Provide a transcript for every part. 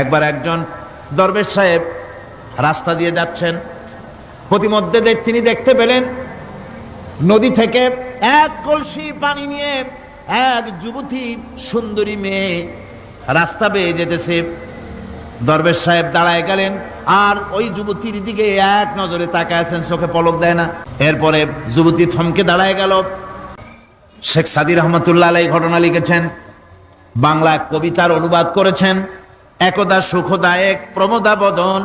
একবার একজন দরবেশ সাহেব রাস্তা দিয়ে যাচ্ছেন, প্রতিমধ্যে তিনি দেখতে পেলেন নদী থেকে এক কলসি পানি নিয়ে এক যুবতী সুন্দরী মেয়ে রাস্তা বেয়ে যেতেছে। দরবেশ সাহেব দাঁড়ায় গেলেন আর ওই যুবতীর দিকে এক নজরে তাকায় আছেন, চোখে পলক দেয় না। এরপরে যুবতী থমকে দাঁড়ায় গেল। শেখ সাদী রহমতুল্লাহ আলাইহি ঘটনা লিখেছেন, বাংলা কবিতার অনুবাদ করেছেন। একদা সুখদায়ক প্রমোদা বদন,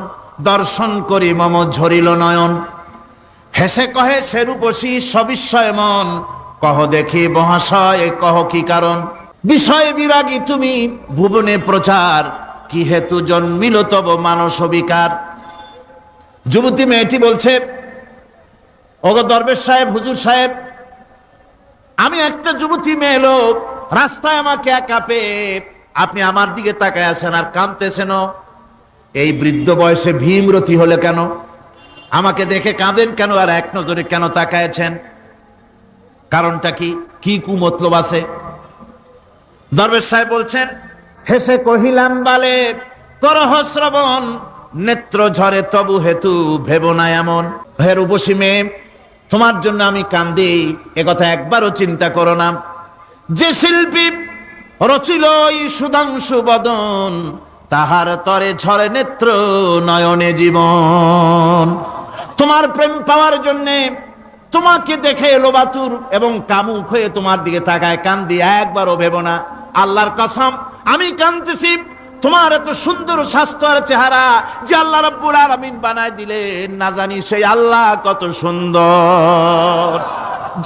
দর্শন করি মম ঝরিল নয়ন। হেসে কহে সে রূপসী সবিস্ময় মন, কহ দেখি মহাশয় কহ কি কারণ। বিষয় বিরাগী তুমি ভুবনে প্রচার, কি হেতু জন্মিল তব মানস বিকার। যুবতী মেয়েটি বলছে, ওগো দরবেশ সাহেব, হুজুর সাহেব, আমি একটা যুবতী মেয়ে লোক, রাস্তায় আমাকে একা পেয়ে আপনি আমার দিকে তাকায় আছেন আর কাঁদতেছেন। এই বৃদ্ধ বয়সে ভীমরতি হলে কেন? আমাকে দেখে কাঁদেন কেন আর এক নজরে কেন তাকায়ছেন? কারণটা কি? কি কুমতলব আছে? দরবেশ সাহেব বলছেন, হেসে কহিলাম বালে করহ শ্রবণ, নেত্র ঝরে তবু হেতু ভেব না এমন। হে রূপসী মেয়ে, তোমার জন্য আমি কান্দি, একথা একবারও চিন্তা করো না। যে শিল্পী রচিল এই সুধাংশু বদন, তাহার তরে ঝরে নেত্র নয়নে জীবন। তোমার প্রেম পাওয়ার জন্যে, তোমাকে দেখে লোবাতুর এবং কামুক হয়ে তোমার দিকে তাকায় কান্দি, একবারও ভেব না। আল্লাহর কসম, আমি কাঁদতেছি তোমার এত সুন্দর স্বাস্থ্য আর চেহারা যে আল্লাহ রাব্বুল আলামিন বানায় দিলেন, না জানি সেই আল্লাহ কত সুন্দর।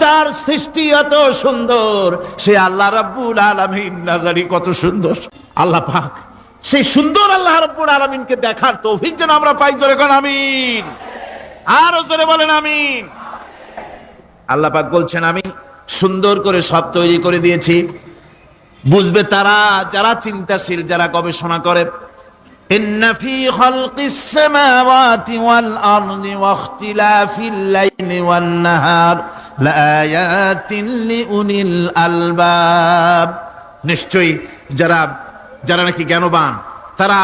যার সৃষ্টি এত সুন্দর সেই আল্লাহ রাব্বুল আলামিন না জানি কত সুন্দর। আল্লাহ পাক সেই সুন্দর আল্লাহ রাব্বুল আলামিনকে দেখার তৌফিক যেন আমরা পাই। জোরে কোন আমিন, আরো জোরে বলেন আমিন। আল্লাহ পাক বলছেন, আমি সুন্দর করে সব তৈরি করে দিয়েছি। বুঝবে তারা যারা চিন্তাশীল, যারা গবেষণা করে। ইন্না ফি খালকিস সামাওয়াতি ওয়াল আরদি ওয়া ইখতিলাফিল লাইলি ওয়ান নাহার লাআয়াতিন লিউলিল আলবাব। নিশ্চয়ই যারা নাকি জ্ঞানবান, তারা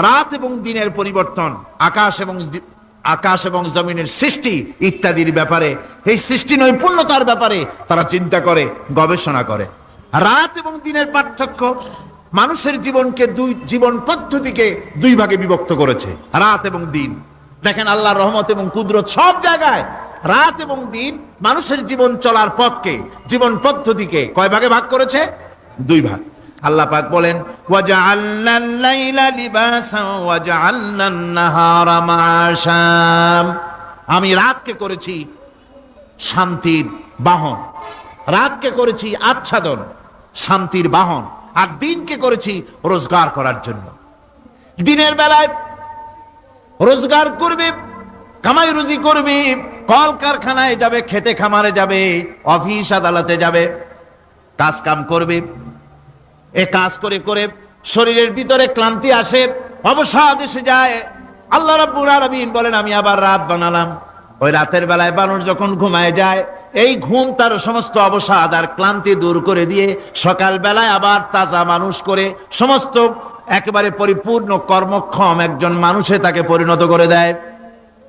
রাত এবং দিনের পরিবর্তন, আকাশ এবং জমিনের সৃষ্টি ইত্যাদির ব্যাপারে, এই সৃষ্টি নৈপুণ্যতার ব্যাপারে তারা চিন্তা করে, গবেষণা করে। রাত এবং দিনের পার্থক্য মানুষের জীবন পদ্ধতিকে দুই ভাগে বিভক্ত করেছে, রাত এবং দিন। দেখেন আল্লাহর রহমত এবং কুদরত সব জায়গায়। রাত এবং দিন মানুষের জীবন চলার পথকে, জীবন পদ্ধতিকে কয় ভাগে ভাগ করেছে? দুই ভাগ। আল্লাহ পাক বলেন, ওয়াজআলনাল লাইলা লিবাসান ওয়াজআলনান নাহারা মাআশা। আমি রাতকে করেছি শান্তির বাহন, রাতকে করেছি আচ্ছাদন, শান্তির বাহন, আর দিনকে করেছি রোজগার করার জন্য। দিনের বেলায় রোজগার করবে, কামাই রুজি করবে, কল কারখানায় যাবে, খেতে খামারে যাবে, অফিস আদালতে যাবে, কাজ কাম করবে। এ কাজ করে করে শরীরের ভিতরে ক্লান্তি আসে, অবসাদ এসে যায়। আল্লাহ রাব্বুল আলামিন বলেন, আমি আবার রাত বানালাম। ওই রাতের বেলায় মানুষ যখন ঘুমায় যায়, এই ঘুম তার সমস্ত অবসাদ আর ক্লান্তি দূর করে দিয়ে সকাল বেলায় আবার তাজা মানুষ করে, সমস্ত একেবারে পরিপূর্ণ কর্মক্ষম একজন মানুষে তাকে পরিণত করে দেয়।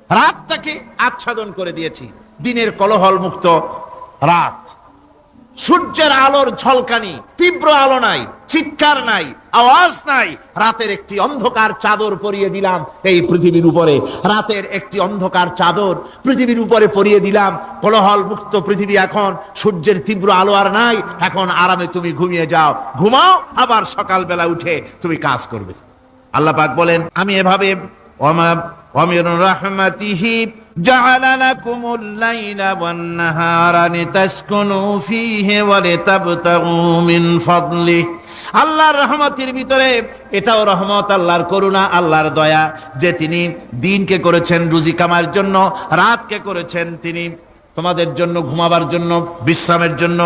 রাতটাকে আচ্ছাদন করে দিয়েছি, দিনের কোলাহল মুক্ত রাত। সূর্যের আলোর ঝলকানি, তীব্র আলো নাই, চিৎকার নাই, আওয়াজ নাই। রাতের একটি অন্ধকার চাদর পরিয়ে দিলাম এই পৃথিবীর উপরে। রাতের একটি অন্ধকার চাদর পৃথিবীর উপরে পরিয়ে দিলাম। কোলাহল মুক্ত পৃথিবী। এখন সূর্যের তীব্র আলো আর নাই। এখন আরামে তুমি ঘুমিয়ে যাও, ঘুমাও, আবার সকালবেলা উঠে তুমি কাজ করবে। আল্লাহ পাক বলেন, আমি এভাবে ومن رحمته جعل لكم الليل والنهار لتسكنوا فيه ولتبتغوا من فضله। আল্লাহর রহমতের ভিতরে এটাও রহমত, আল্লাহর করুণা, আল্লাহর দয়া যে তিনি দিনকে করেছেন রুজি কামার জন্য, রাতকে করেছেন তিনি তোমাদের জন্য ঘুমাবার জন্য, বিশ্রামের জন্য।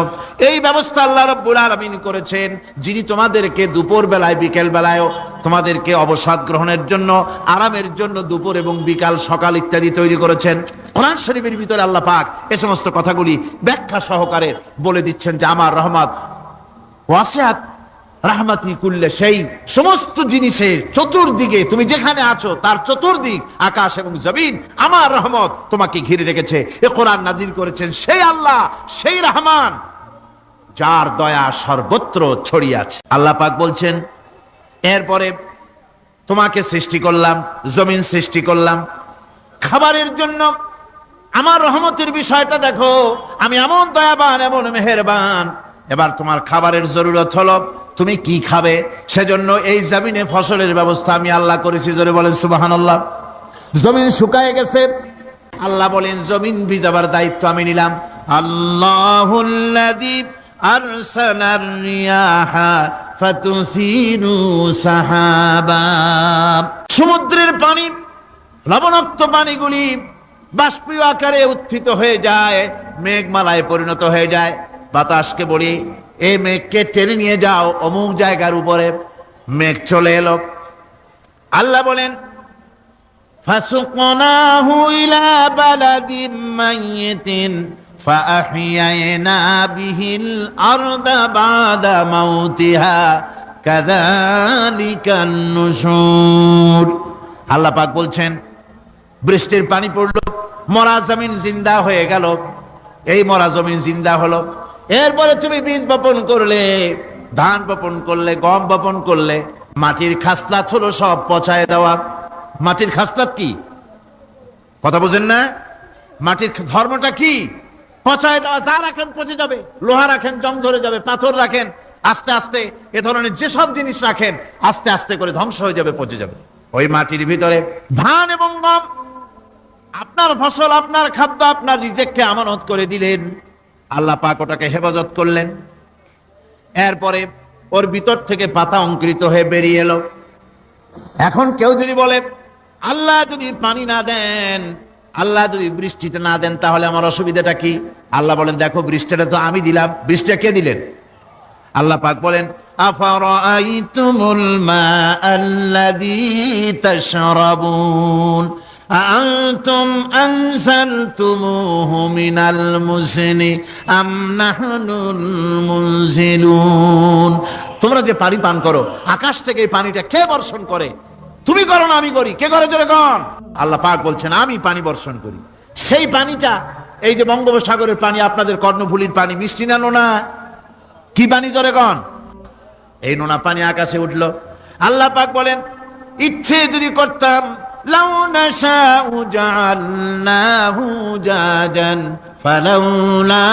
এই ব্যবস্থা আল্লাহ রাব্বুল আলামিন করেছেন, যিনি তোমাদেরকে দুপুর বেলায়, বিকেল বেলায়ও তোমাদেরকে অবসাদ গ্রহণের জন্য, আরামের জন্য দুপুর এবং বিকাল, সকাল ইত্যাদি তৈরি করেছেন। কোরআন শরীফের ভিতরে আল্লাহ পাক এ সমস্ত কথাগুলি ব্যাখ্যা সহকারে বলে দিচ্ছেন যে আমার রহমত ওয়াসিআত রাহমাতি কুল্লে সেই সমস্ত জিনিসে চতুর্দিকে তুমি যেখানে আছো তার চতুর্দিক আকাশ এবং জমিন আমার রহমত তোমাকে ঘিরে রেখেছে। এ কোরআন নাজিল করেছেন সেই আল্লাহ, সেই রহমান যার দয়া সর্বত্র ছড়িয়ে আছে। আল্লাহ পাক বলছেন এরপরে তোমাকে সৃষ্টি করলাম, জমিন সৃষ্টি করলাম খাবারের জন্য। আমার রহমতের বিষয়টা দেখো, আমি এমন দয়াবান, এমন মেহেরবান। এবার তোমার খাবারের জরুরত হলো তুমি কি খাবে, সেজন্য এই জমিনে ফসলের ব্যবস্থা আমি আল্লাহ করেছি। জোরে বলেন সুবহানাল্লাহ। জমিন শুকায় গেছে, আল্লাহ বলেন জমিন ভিজাবার দায়িত্ব আমি নিলাম। আল্লাহুল্লাযী আরসালার রিয়াহা ফাতুসিরু সাহাবা। সমুদ্রের পানি, লবণাক্ত পানিগুলি বাষ্পীয় আকারে উত্থিত হয়ে যায়, মেঘমালায় পরিণত হয়ে যায়। বাতাসকে বলি এই মেঘকে টেনে নিয়ে যাও অমুক জায়গার উপরে। মেঘ চলে এলো। আল্লাহ বলেন ফাসুকনাহু ইলা বালাদিন মাইয়িতিন ফাআহইয়ানা বিহিল আরদা বাদা মাউতিহা কাযালিকান নুশুর। আল্লাহ পাক বলছেন বৃষ্টির পানি পড়লো, মরা জমিন জিন্দা হয়ে গেল। এই মরা জমিন জিন্দা হলো। এরপরে তুমি বীজ বপন করলে, ধান বপন করলে, গম বপন করলে, মাটির খাসলাত হলো সব পচায় দেওয়া। মাটির খাসলাত কি কথা বুঝেন না? মাটির ধর্মটা কি? পচায় দেওয়া। যা রাখেন পচে যাবে, লোহা রাখেন জং ধরে যাবে, পাথর রাখেন আস্তে আস্তে, এ ধরনের যেসব জিনিস রাখেন আস্তে আস্তে করে ধ্বংস হয়ে যাবে, পচে যাবে। ওই মাটির ভিতরে ধান এবং গম আপনার ফসল, আপনার খাদ্য, আপনার রিজিককে আমানত করে দিলেন। আল্লাহ পাক ওটাকে হেফাজত করলেন। এরপরে ওর ভিতর থেকে পাতা অঙ্কুরিত হয়ে বেরিয়ে এলো। এখন কেউ যদি বলে আল্লাহ যদি পানি না দেন, আল্লাহ যদি বৃষ্টিটা না দেন, তাহলে আমার অসুবিধাটা কি? আল্লাহ বলেন দেখো বৃষ্টিটা তো আমি দিলাম। বৃষ্টিটা কে দিলেন? আল্লাহ পাক বলেন আফারাআইতুমুল মাআল্লাযী তাশরাবুন আআনতুম আনজালতুমুহু মিনাল মুজনি আম নাহনুল মুনজিলুন। তোমরা যে পানি পান করো, আকাশ থেকে এই পানিটা কে বর্ষণ করে? তুমি করো না আমি করি? কে করে জোরে কোন? আল্লাহ পাক বলছেন আমি পানি বর্ষণ করি। সেই পানিটা এই যে বঙ্গোপসাগরের পানি, আপনাদের কর্ণফুলীর পানি, মিষ্টি না নোনা? কি পানি জোরে কোন? এই নোনা পানি আকাশে উঠলো। আল্লাহ পাক বলেন ইচ্ছে যদি করতাম লাউ নাশাউ জাআলনাহু জাজান ফালাউলা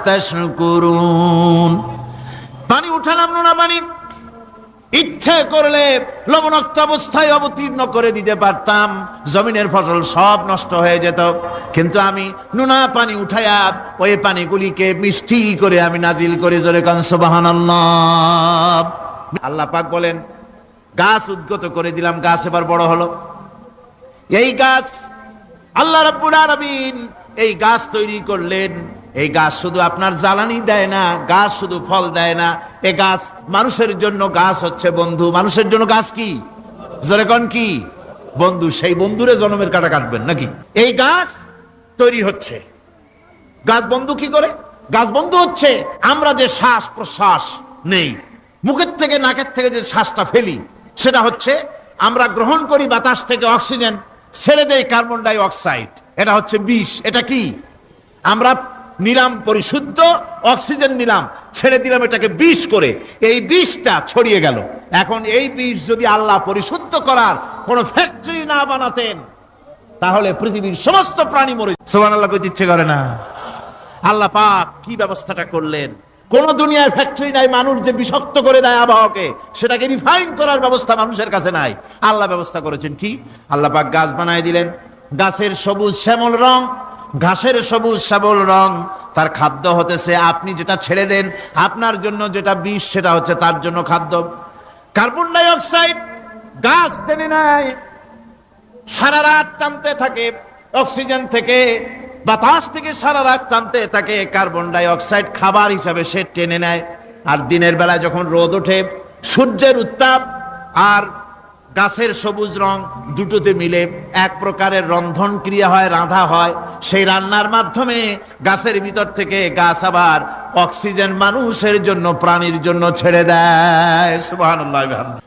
তাশকুরুন। পানি উঠালাম, নোনা পানি, ইচ্ছে করলে লবণাক্ত অবস্থায় অবতীর্ণ করে দিতে পারতাম, জমিনের ফসল সব নষ্ট হয়ে যেত। কিন্তু আমি নোনা পানি উঠায়া ওই পানিগুলিকে মিষ্টি করে আমি নাজিল করে জোরে কান সুবহানাল্লাহ। আল্লাহ পাক বলেন গাছ উদ্গত করে দিলাম, গাছ এবার বড় হলো। এই গাছ আল্লাহ রাব্বুল আলামিন এই গাছ তৈরি করলেন। এই গাছ শুধু আপনার জ্বালানি দেয় না, গাছ শুধু ফল দেয় না, এই গাছ মানুষের জন্য, গাছ হচ্ছে বন্ধু। মানুষের জন্য গাছ কি জোরে কোন? কি বন্ধু। সেই বন্ধুরে জন্মের কাটা কাটবেন নাকি? এই গাছ তৈরি হচ্ছে। গাছ বন্ধু কি করে? গাছ বন্ধু হচ্ছে আমরা যে শ্বাস প্রশ্বাস নেই, মুখের থেকে নাকের থেকে যে শ্বাসটা ফেলি, সেটা হচ্ছে আমরা গ্রহণ করি বাতাস থেকে অক্সিজেন, ছেড়ে দেয় কার্বন ডাই অক্সাইড। এটা হচ্ছে বিষ। এটা কি? আমরা নিলাম পরিশুদ্ধ অক্সিজেন, নিলাম, ছেড়ে দিলাম এটাকে বিষ করে, এই বিষটা ছড়িয়ে গেল। এখন এই বিষ যদি আল্লাহ পরিশুদ্ধ করার কোন ফ্যাক্টরি না বানাতেন, তাহলে পৃথিবীর সমস্ত প্রাণী মরে। সুবহানাল্লাহ কইতে ইচ্ছে করে না? আল্লাহ পাক কি ব্যবস্থাটা করলেন! কোন দুনিয়ার ফ্যাক্টরি নাই মানুষ যে বিষাক্ত করে দেয় আবহাওয়াকে, সেটাকে রিফাইন করার ব্যবস্থা মানুষের কাছে নাই। আল্লাহ ব্যবস্থা করেছেন কি? আল্লাহ পাক গাছ বানায় দিলেন। গাছের সবুজ শ্যামল রং, ঘাসের সবুজ শ্যামল রং, তার খাদ্য হতেছে আপনি যেটা ছেড়ে দেন, আপনার জন্য যেটা বিষ, সেটা হচ্ছে তার জন্য খাদ্য। কার্বন ডাই অক্সাইড গাছ টেনে নেয়, সারা রাত টানতে থাকে অক্সিজেন থেকে, বাতাস থেকে সারা রাত টানতে থাকে কার্বন ডাই অক্সাইড, খাবার হিসাবে সে টেনে নেয়। আর দিনের বেলা যখন রোদ ওঠে, সূর্যের উত্তাপ আর গাছের সবুজ রং দুটোতে মিলে এক প্রকারের রন্ধন ক্রিয়া হয়, রাঁধা হয়। সেই রান্নার মাধ্যমে গাছের ভিতর থেকে গাছ আবার অক্সিজেন মানুষের জন্য, প্রাণীর জন্য ছেড়ে দেয়। সুবহানাল্লাহ।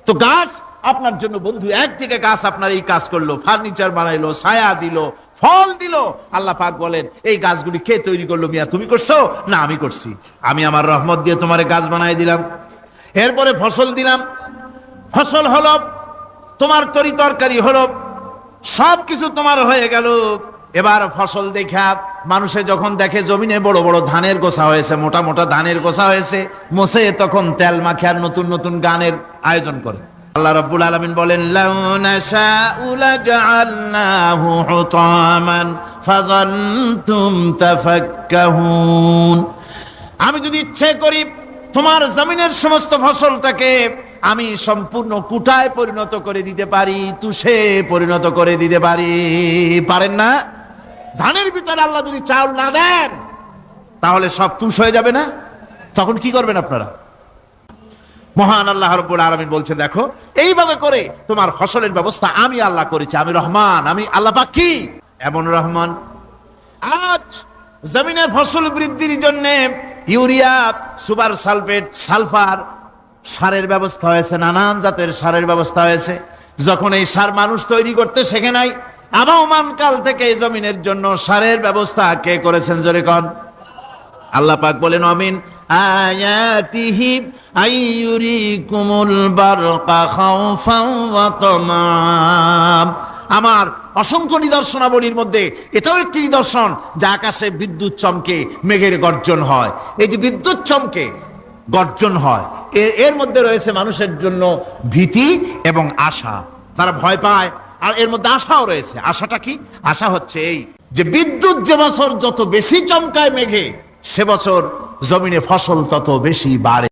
তো গাছ আপনার জন্য বন্ধু, একদিকে গাছ আপনার এই কাজ করলো, ফার্নিচার বানাইলো, ছায়া দিল, ফল দিল। আল্লাহ পাক বলেন এই গাছগুলি কে তৈরি করলো? মিয়া তুমি করছো? না, আমি করছি। আমি আমার রহমত দিয়ে তোমার গাছ বানাই দিলাম। এরপরে ফসল দিলাম, ফসল হলো, তোমার তরি তরকারি হলো, সবকিছু তোমার হয়ে গেল। এবার ফসল দেখা মানুষে যখন দেখে জমিনে বড় বড় ধানের গোছা হয়েছে, মোটা মোটা ধানের গোছা হয়েছে, মোছে তখন তেল মাখে আর নতুন নতুন গানের আয়োজন করে। আল্লাহ রাব্বুল আলামিন বলেন লাউ নাশাউ লাজআলনাহু হুতামান ফাযানতুম তাফাক্কাহুন। আমি যদি ইচ্ছে করি তোমার জমিনের সমস্ত ফসলটাকে আমি সম্পূর্ণ কুটায় পরিণত করে দিতে পারি, তুষে পরিণত করে দিতে পারি। পারেন না? ধানের ভিতরে আল্লাহ যদি চাউল না দেন তাহলে সব তুষ হয়ে যাবে না? তখন কি করবেন আপনারা? মহান আল্লাহ রাব্বুল আলামিন বলছে দেখো এইভাবে করে তোমার ফসলের ব্যবস্থা আমি আল্লাহ করেছি। আমি রহমান, আমি আল্লাহ পাক কি এমন রহমান। আজ জমিনের ফসল বৃদ্ধির জন্য ইউরিয়া, সুপার সালফেট, সালফার সারের ব্যবস্থা হয়েছে, নানান জাতের সারের ব্যবস্থা হয়েছে। যখন এই সার মানুষ তৈরি করতে শেখে নাই, আবহমান কাল থেকে এই জমিনের জন্য সারের ব্যবস্থা কে করেছেন? জোরে কোন? আল্লাহ পাক বলেন আমিন আয়াতিহি আইয়ুরিকুমুল বারকা খাউফান ওয়া তামাম। আমার অসংখ্য নিদর্শনাবলীর মধ্যে এটাও একটি নিদর্শন যে আকাশে বিদ্যুৎ চমকে মেঘের গর্জন হয়। এই যে বিদ্যুৎ চমকে গর্জন হয়, এর মধ্যে রয়েছে মানুষের জন্য ভীতি এবং আশা। তারা ভয় পায়, আর এর মধ্যে আশাও রয়েছে। আশাটা কি? আশা হচ্ছে এই যে বিদ্যুৎ যে বছর যত বেশি চমকায় মেঘে, সে বছর জমিনে ফসল তত বেশি বাড়ে।